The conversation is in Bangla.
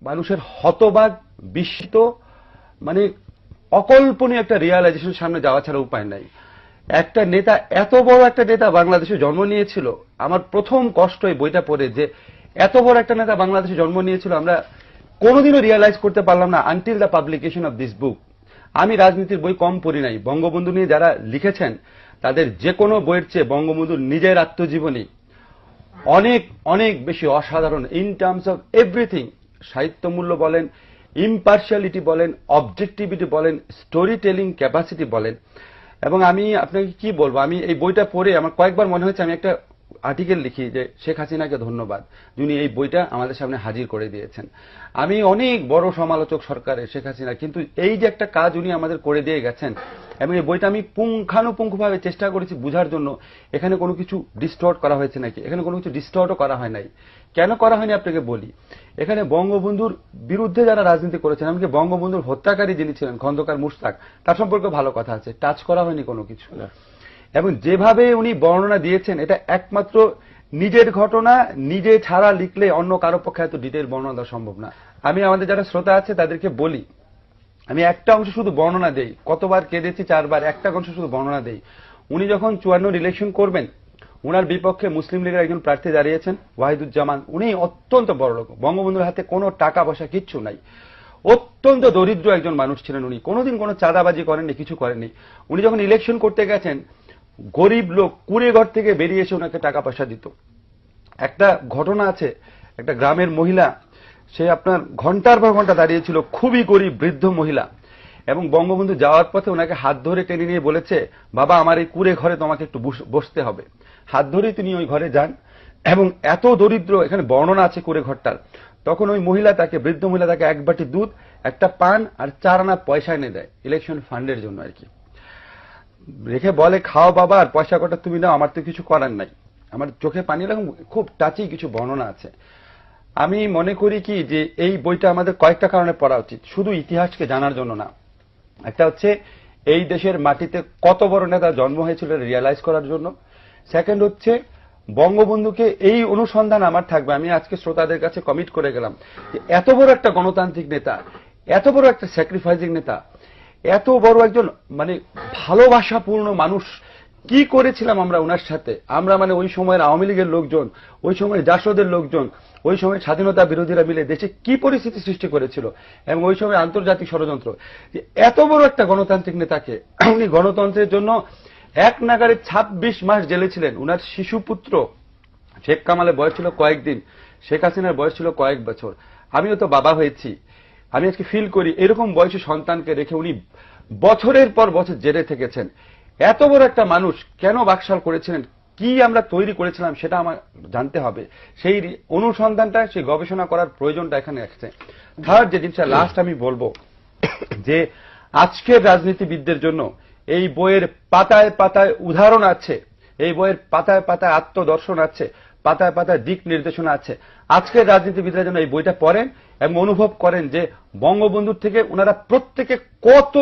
মানুষের হতবাক, বিস্মিত, মানে অকল্পনীয় একটা রিয়ালাইজেশন সামনে যাওয়া ছাড়া উপায় নাই। একটা নেতা, এত বড় একটা নেতা বাংলাদেশে জন্ম নিয়েছিল। আমার প্রথম কষ্ট এই বইটা পড়ে যে এত বড় একটা নেতা বাংলাদেশে জন্ম নিয়েছিল, আমরা কোনোদিনও রিয়ালাইজ করতে পারলাম না until the publication of this book. আমি রাজনীতির বই কম পড়ি নাই, বঙ্গবন্ধু নিয়ে যারা লিখেছেন তাদের যে কোনো বইয়ের চেয়ে বঙ্গবন্ধুর নিজের আত্মজীবনী অনেক অনেক বেশি অসাধারণ ইন টার্মস অফ এভরিথিং। সাহিত্য মূল্য বলেন, ইম্পার্শিয়ালিটি বলেন, অবজেক্টিভিটি বলেন, স্টোরি টেলিং ক্যাপাসিটি বলেন। এবং আমি আপনাকে কি বলবো, আমি এই বইটা পড়ে আমার কয়েকবার মনে হচ্ছে আমি একটা আর্টিকেল লিখি যে শেখ হাসিনাকে ধন্যবাদ, যিনি এই বইটা আমাদের সামনে হাজির করে দিয়েছেন। আমি অনেক বড় সমালোচক সরকারের শেখ হাসিনা, কিন্তু এই যে একটা কাজ উনি আমাদের করে দিয়ে গেছেন, এবং এই বইটা আমি পুঙ্খানুপুঙ্খভাবে চেষ্টা করেছি বুঝার জন্য এখানে কোনো কিছু ডিস্টর্ট করা হয়েছে নাকি, এখানে কোনো কিছু ডিস্টর্টও করা হয় নাই। কেন করা হয়নি আপনাকে বলি। এখানে বঙ্গবন্ধুর বিরুদ্ধে যারা রাজনীতি করেছেন, এমনকি বঙ্গবন্ধুর হত্যাকারী যিনি ছিলেন খন্দকার মুশতাক, তার সম্পর্কে ভালো কথা আছে, টাচ করা হয়নি কোনো কিছু। এবং যেভাবে উনি বর্ণনা দিয়েছেন, এটা একমাত্র নিজের ঘটনা, নিজে ছাড়া লিখলে অন্য কারো পক্ষে এত ডিটেইল বর্ণনা দেওয়া সম্ভব না। আমি আমাদের যারা শ্রোতা আছে তাদেরকে বলি, আমি একটা অংশ শুধু বর্ণনা দেই, কতবার কেঁদেছি 4 বার, একটা অংশ শুধু বর্ণনা দেই। উনি যখন 54 ইলেকশন করবেন, উনার বিপক্ষে মুসলিম লীগের একজন প্রার্থী দাঁড়িয়েছেন ওয়াহিদুজ্জামান, উনি অত্যন্ত বড় লোক, বঙ্গবন্ধুর হাতে কোনো টাকা পয়সা কিচ্ছু নাই, অত্যন্ত দরিদ্র একজন মানুষ ছিলেন উনি, কোনোদিন কোনো চাঁদাবাজি করেননি, কিছু করেননি। উনি যখন ইলেকশন করতে গেছেন, গরিব লোক কুড়ে ঘর থেকে বেরিয়ে এসে ওনাকে টাকা পয়সা দিত। একটা ঘটনা আছে, একটা গ্রামের মহিলা, সে আপনার ঘন্টার পর ঘন্টা দাঁড়িয়েছিল, খুবই গরিব বৃদ্ধ মহিলা, এবং বঙ্গবন্ধু যাওয়ার পথে ওনাকে হাত ধরে টেনে নিয়ে বলেছে, বাবা আমার এই কুড়ে ঘরে তোমাকে একটু বসতে হবে। হাত ধরেই তিনি ওই ঘরে যান, এবং এত দরিদ্র, এখানে বর্ণনা আছে কুড়ে ঘরটার। তখন ওই মহিলা তাকে, বৃদ্ধ মহিলা তাকে 1 বাটি দুধ, একটা পান আর 4 আনা পয়সা এনে দেয়, ইলেকশন ফান্ডের জন্য আর কি। রেখে বলে, খাও বাবা, আর পয়সা কটা তুমি নাও, আমার তো কিছু করার নাই। আমার চোখে পানি লাগে, খুব টাচি কিছু বর্ণনা আছে। আমি মনে করি কি যে এই বইটা আমাদের কয়েকটা কারণে পড়া উচিত, শুধু ইতিহাসকে জানার জন্য না। একটা হচ্ছে এই দেশের মাটিতে কত বড় নেতা জন্ম হয়েছিল রিয়ালাইজ করার জন্য। সেকেন্ড হচ্ছে বঙ্গবন্ধুকে, এই অনুসন্ধান আমার থাকবে, আমি আজকে শ্রোতাদের কাছে কমিট করে গেলাম যে এত বড় একটা গণতান্ত্রিক নেতা, এত বড় একটা স্যাক্রিফাইসিং নেতা, এত বড় একজন মানে ভালোবাসাপূর্ণ মানুষ, কি করেছিলাম আমরা ওনার সাথে। আমরা মানে ওই সময়ের আওয়ামী লীগের লোকজন, ওই সময় জাসদের লোকজন, ওই সময় স্বাধীনতা বিরোধীরা মিলে দেশে কি পরিস্থিতি সৃষ্টি করেছিল, এবং ওই সময় আন্তর্জাতিক ষড়যন্ত্র। এত বড় একটা গণতান্ত্রিক নেতাকে উনি গণতন্ত্রের জন্য এক নাগারে 26 মাস জেলে ছিলেন। উনার শিশুপুত্র শেখ কামালের বয়স ছিল কয়েকদিন, শেখ হাসিনার বয়স ছিল কয়েক বছর। আমিও তো বাবা হয়েছি, আমি আজকে ফিল করি এরকম বয়সী সন্তানকে রেখে উনি বছরের পর বছর জেলে থেকেছেন। এত বড় একটা মানুষ কেন বাকশাল করেছিলেন, কি আমরা তৈরি করেছিলাম, সেটা আমার জানতে হবে। সেই অনুসন্ধানটা, সেই গবেষণা করার প্রয়োজনটা এখানে আসছে। থার্ড যে জিনিসটা লাস্ট আমি বলবো, যে আজকের রাজনীতিবিদদের জন্য এই বইয়ের পাতায় পাতায় উদাহরণ আছে, এই বইয়ের পাতায় পাতায় আত্মদর্শন আছে, পাতায় পাতায় দিক নির্দেশনা আছে। আজকের রাজনীতিবিদরা যেন এই বইটা পড়েন এবং অনুভব করেন যে বঙ্গবন্ধুর থেকে ওনারা প্রত্যেকে কত